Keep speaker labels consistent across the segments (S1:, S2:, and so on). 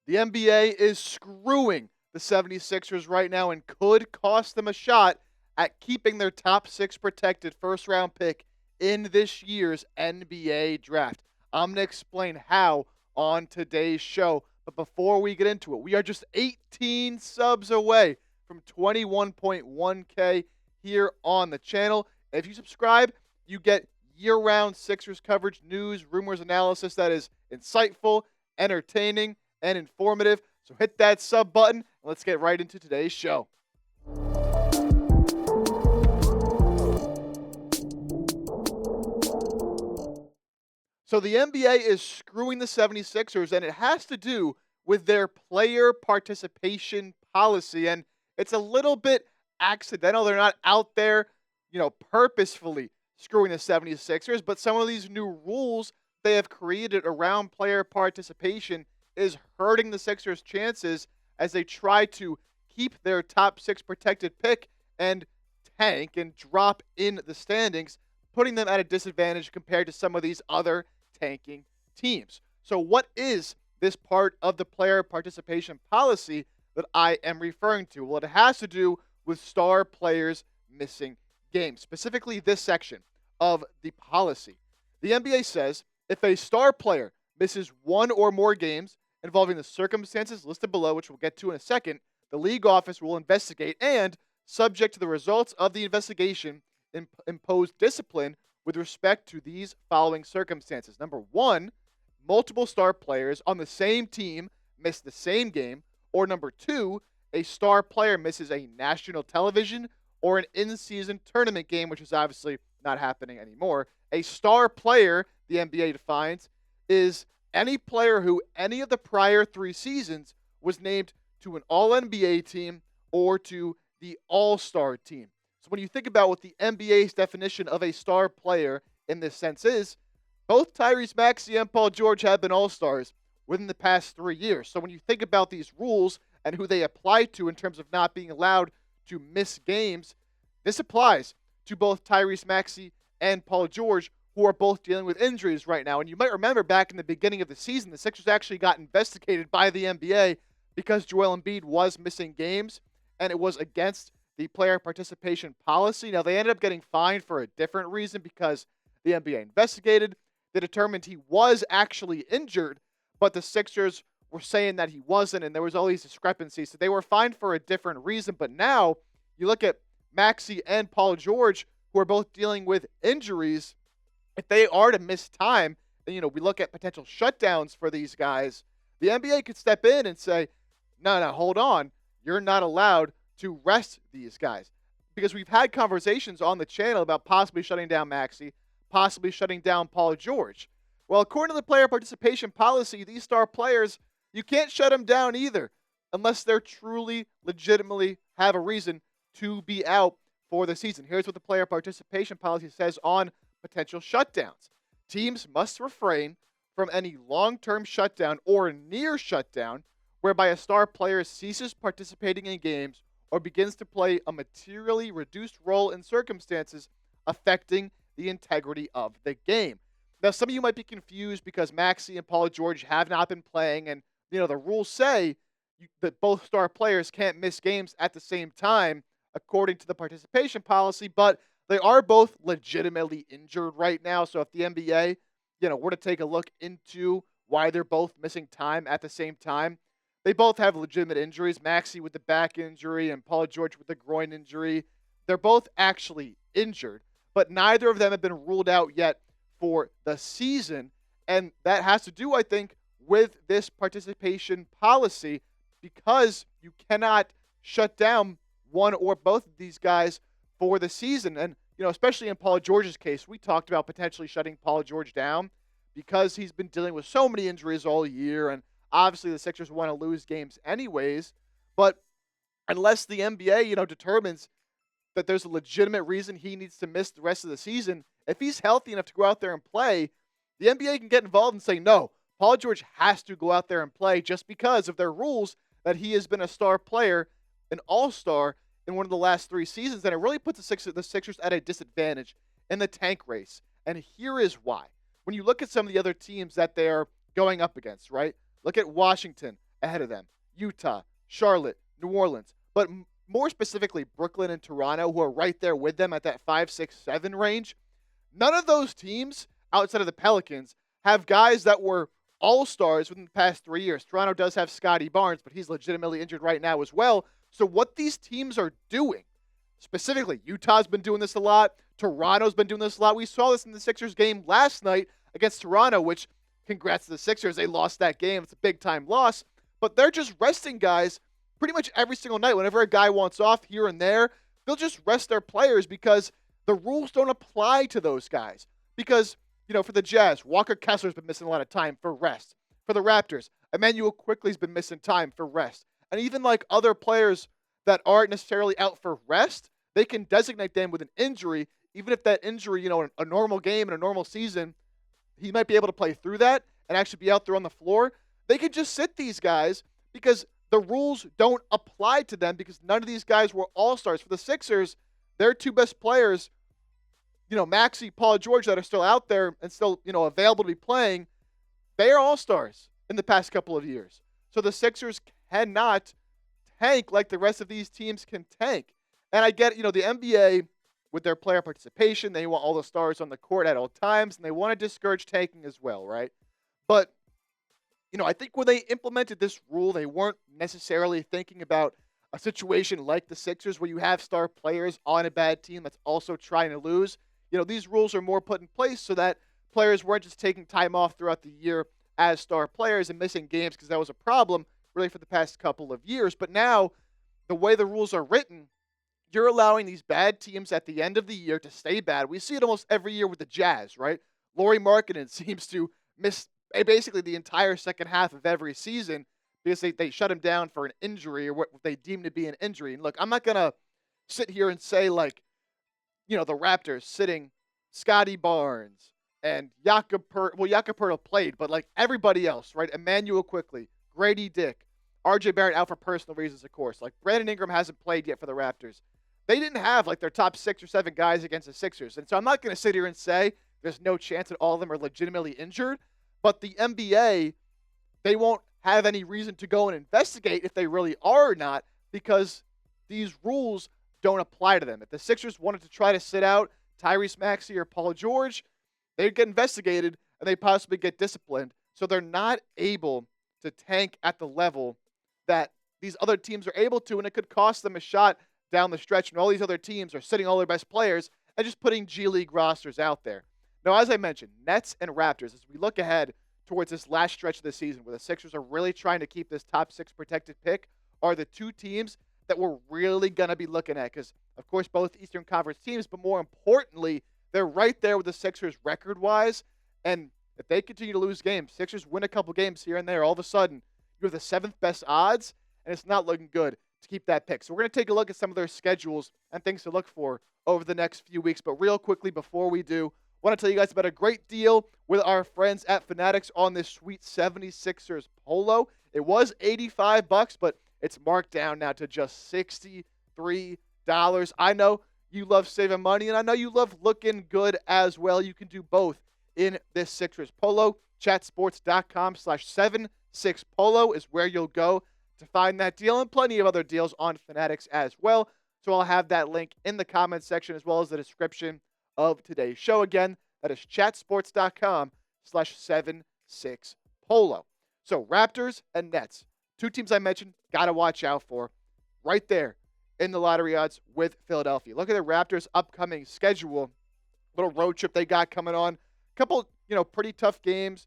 S1: The NBA is screwing the 76ers right now and could cost them a shot at keeping their top six protected first round pick in this year's NBA draft. I'm going to explain how on today's show. But before we get into it, we are just 18 subs away from 21.1K here on the channel. If you subscribe, you get year round Sixers coverage, news, rumors, analysis that is insightful, entertaining, and informative. So hit that sub button and let's get right into today's show. So the NBA is screwing the 76ers, and it has to do with their player participation policy. And it's a little bit accidental. They're not out there, purposefully screwing the 76ers, but some of these new rules they have created around player participation is hurting the Sixers' chances as they try to keep their top six protected pick and tank and drop in the standings, putting them at a disadvantage compared to some of these other tanking teams. So what is this part of the player participation policy that I am referring to? Well, it has to do with star players missing games, specifically this section of the policy. The NBA says if a star player misses one or more games involving the circumstances listed below, which we'll get to in a second, the league office will investigate and, subject to the results of the investigation, impose discipline with respect to these following circumstances. Number one, multiple star players on the same team miss the same game. Or number two, a star player misses a national television or an in-season tournament game, which is obviously not happening anymore. A star player, the NBA defines, is any player who any of the prior 3 seasons was named to an All-NBA team or to the All-Star team. So when you think about what the NBA's definition of a star player in this sense is, both Tyrese Maxey and Paul George have been All-Stars within the past 3 years. So when you think about these rules and who they apply to in terms of not being allowed to miss games, this applies to both Tyrese Maxey and Paul George, who are both dealing with injuries right now. And you might remember back in the beginning of the season, the Sixers actually got investigated by the NBA because Joel Embiid was missing games, and it was against the player participation policy. Now, they ended up getting fined for a different reason because the NBA investigated. They determined he was actually injured, but the Sixers were saying that he wasn't, and there was all these discrepancies. So they were fined for a different reason. But now you look at Maxey and Paul George, who are both dealing with injuries. If they are to miss time, and we look at potential shutdowns for these guys, the NBA could step in and say, no, hold on. You're not allowed to rest these guys. Because we've had conversations on the channel about possibly shutting down Maxey, possibly shutting down Paul George. Well, according to the player participation policy, these star players, you can't shut them down either unless they're truly, legitimately have a reason to be out for the season. Here's what the player participation policy says on potential shutdowns. Teams must refrain from any long-term shutdown or near shutdown whereby a star player ceases participating in games or begins to play a materially reduced role in circumstances affecting the integrity of the game. Now, some of you might be confused because Maxey and Paul George have not been playing, and the rules say that both star players can't miss games at the same time according to the participation policy, but they are both legitimately injured right now. So if the NBA, were to take a look into why they're both missing time at the same time, they both have legitimate injuries. Maxey with the back injury and Paul George with the groin injury. They're both actually injured, but neither of them have been ruled out yet for the season. And that has to do, I think, with this participation policy because you cannot shut down one or both of these guys for the season. And, especially in Paul George's case, we talked about potentially shutting Paul George down because he's been dealing with so many injuries all year. And obviously the Sixers want to lose games anyways. But unless the NBA, determines that there's a legitimate reason he needs to miss the rest of the season, if he's healthy enough to go out there and play, the NBA can get involved and say, no, Paul George has to go out there and play just because of their rules that he has been a star player, an all-star in one of the last 3 seasons. And it really puts the Sixers at a disadvantage in the tank race. And here is why. When you look at some of the other teams that they're going up against, right? Look at Washington ahead of them. Utah, Charlotte, New Orleans, but more specifically, Brooklyn and Toronto, who are right there with them at that 5, 6, 7 range. None of those teams outside of the Pelicans have guys that were all-stars within the past 3 years. Toronto does have Scotty Barnes, but he's legitimately injured right now as well. So what these teams are doing, specifically, Utah's been doing this a lot. Toronto's been doing this a lot. We saw this in the Sixers game last night against Toronto, which, congrats to the Sixers. They lost that game. It's a big-time loss. But they're just resting guys pretty much every single night. Whenever a guy wants off here and there, they'll just rest their players because the rules don't apply to those guys. Because, for the Jazz, Walker Kessler's been missing a lot of time for rest. For the Raptors, Emmanuel Quickley's been missing time for rest. And even like other players that aren't necessarily out for rest, they can designate them with an injury, even if that injury, in a normal game in a normal season, he might be able to play through that and actually be out there on the floor. They could just sit these guys because the rules don't apply to them because none of these guys were all-stars. For the Sixers, their two best players, Maxey, Paul George, that are still out there and still, available to be playing, they are all-stars in the past couple of years. So the Sixers cannot tank like the rest of these teams can tank. And I get, the NBA, with their player participation, they want all the stars on the court at all times, and they want to discourage tanking as well, right? But, I think when they implemented this rule, they weren't necessarily thinking about a situation like the Sixers where you have star players on a bad team that's also trying to lose. These rules are more put in place so that players weren't just taking time off throughout the year as star players and missing games because that was a problem really for the past couple of years. But now, the way the rules are written, you're allowing these bad teams at the end of the year to stay bad. We see it almost every year with the Jazz, right? Lauri Markkanen seems to miss basically the entire second half of every season because they shut him down for an injury or what they deem to be an injury. And look, I'm not going to sit here and say the Raptors sitting Scotty Barnes and Jakob Poeltl played, but like everybody else, right? Emmanuel Quickley, Grady Dick, RJ Barrett out for personal reasons, of course. Like Brandon Ingram hasn't played yet for the Raptors. They didn't have like their top 6 or 7 guys against the Sixers. And so I'm not going to sit here and say there's no chance that all of them are legitimately injured. But the NBA, they won't have any reason to go and investigate if they really are or not because these rules don't apply to them. If the Sixers wanted to try to sit out Tyrese Maxey or Paul George, they'd get investigated and they'd possibly get disciplined. So they're not able to tank at the level that these other teams are able to, and it could cost them a shot down the stretch when all these other teams are sitting all their best players and just putting G League rosters out there. Now, as I mentioned, Nets and Raptors, as we look ahead towards this last stretch of the season where the Sixers are really trying to keep this top 6 protected pick, are the two teams that we're really going to be looking at because, of course, both Eastern Conference teams, but more importantly, they're right there with the Sixers record-wise, and if they continue to lose games, Sixers win a couple games here and there, all of a sudden, you have the 7th best odds, and it's not looking good to keep that pick. So we're going to take a look at some of their schedules and things to look for over the next few weeks. But real quickly before we do, I want to tell you guys about a great deal with our friends at Fanatics on this sweet 76ers polo. It was $85, but it's marked down now to just $63. I know you love saving money, and I know you love looking good as well. You can do both in this Sixers polo. Chatsports.com/76polo is where you'll go to find that deal, and plenty of other deals on Fanatics as well. So I'll have that link in the comments section as well as the description of today's show. Again, that is chatsports.com/76polo. So Raptors and Nets, two teams I mentioned, got to watch out for right there in the lottery odds with Philadelphia. Look at the Raptors' upcoming schedule, little road trip they got coming on. Couple, pretty tough games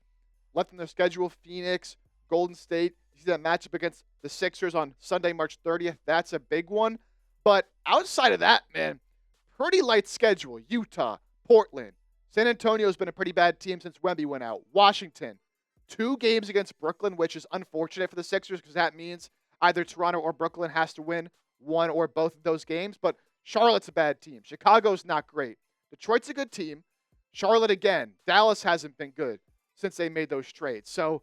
S1: left in their schedule. Phoenix, Golden State. You see that matchup against the Sixers on Sunday, March 30th. That's a big one. But outside of that, man, pretty light schedule. Utah, Portland. San Antonio's been a pretty bad team since Wemby went out. Washington. 2 games against Brooklyn, which is unfortunate for the Sixers because that means either Toronto or Brooklyn has to win one or both of those games. But Charlotte's a bad team. Chicago's not great. Detroit's a good team. Charlotte again. Dallas hasn't been good since they made those trades. So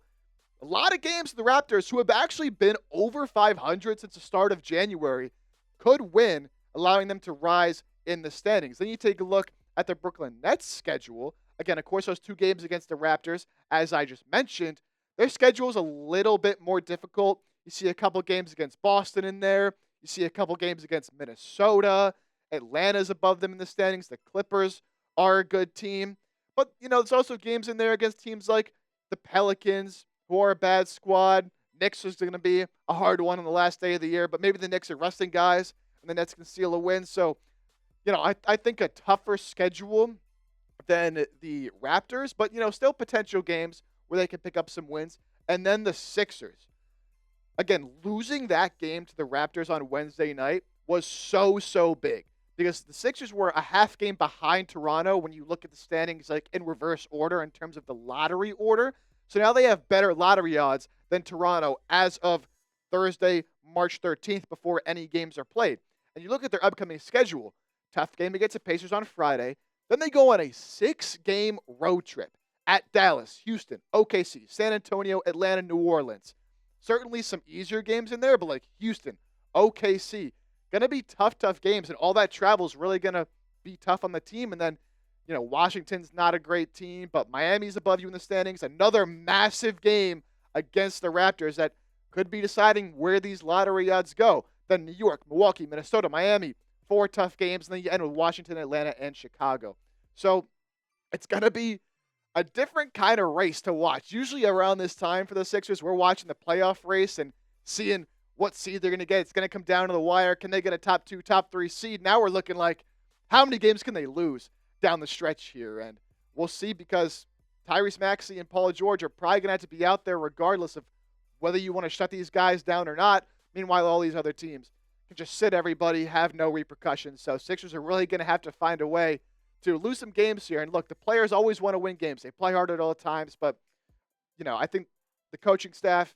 S1: a lot of games for the Raptors, who have actually been over 500 since the start of January, could win, allowing them to rise in the standings. Then you take a look at the Brooklyn Nets schedule. Again, of course, those 2 games against the Raptors, as I just mentioned. Their schedule is a little bit more difficult. You see a couple games against Boston in there. You see a couple games against Minnesota. Atlanta's above them in the standings. The Clippers are a good team. But, there's also games in there against teams like the Pelicans, who are a bad squad. Knicks is going to be a hard one on the last day of the year, but maybe the Knicks are resting guys and the Nets can steal a win. So, I think a tougher schedule than the Raptors, but, still potential games where they can pick up some wins. And then the Sixers. Again, losing that game to the Raptors on Wednesday night was so, so big because the Sixers were a half game behind Toronto when you look at the standings like in reverse order in terms of the lottery order. So now they have better lottery odds than Toronto as of Thursday, March 13th, before any games are played. And you look at their upcoming schedule. Tough game against the Pacers on Friday. Then they go on a 6-game road trip at Dallas, Houston, OKC, San Antonio, Atlanta, New Orleans. Certainly some easier games in there, but like Houston, OKC, going to be tough games. And all that travel is really going to be tough on the team. And then, Washington's not a great team, but Miami's above you in the standings. Another massive game against the Raptors that could be deciding where these lottery odds go. Then New York, Milwaukee, Minnesota, Miami, 4 tough games. And then you end with Washington, Atlanta, and Chicago. So it's going to be a different kind of race to watch. Usually around this time for the Sixers, we're watching the playoff race and seeing what seed they're going to get. It's going to come down to the wire. Can they get a top 2, top 3 seed? Now we're looking like how many games can they lose down the stretch here? And we'll see because Tyrese Maxey and Paul George are probably going to have to be out there regardless of whether you want to shut these guys down or not. Meanwhile, all these other teams can just sit everybody, have no repercussions. So Sixers are really going to have to find a way to lose some games here. And look, the players always want to win games. They play hard at all times, but I think the coaching staff,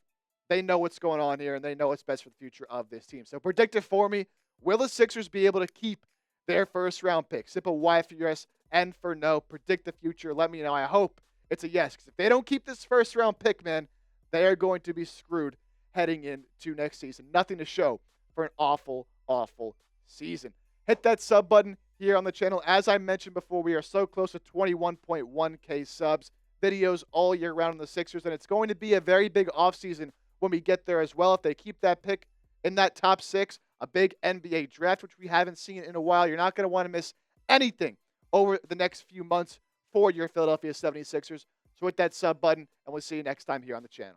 S1: they know what's going on here and they know what's best for the future of this team. So predict it for me. Will the Sixers be able to keep their first round pick? Simple Y for yes, N for no. Predict the future. Let me know. I hope it's a yes, because if they don't keep this first round pick, man, they are going to be screwed heading into next season. Nothing to show for an awful, awful season. Hit that sub button here on the channel. As I mentioned before, we are so close to 21.1K subs. Videos all year round on the Sixers, and it's going to be a very big offseason when we get there as well. If they keep that pick in that top 6, a big NBA draft, which we haven't seen in a while, you're not going to want to miss anything over the next few months for your Philadelphia 76ers. So hit that sub button, and we'll see you next time here on the channel.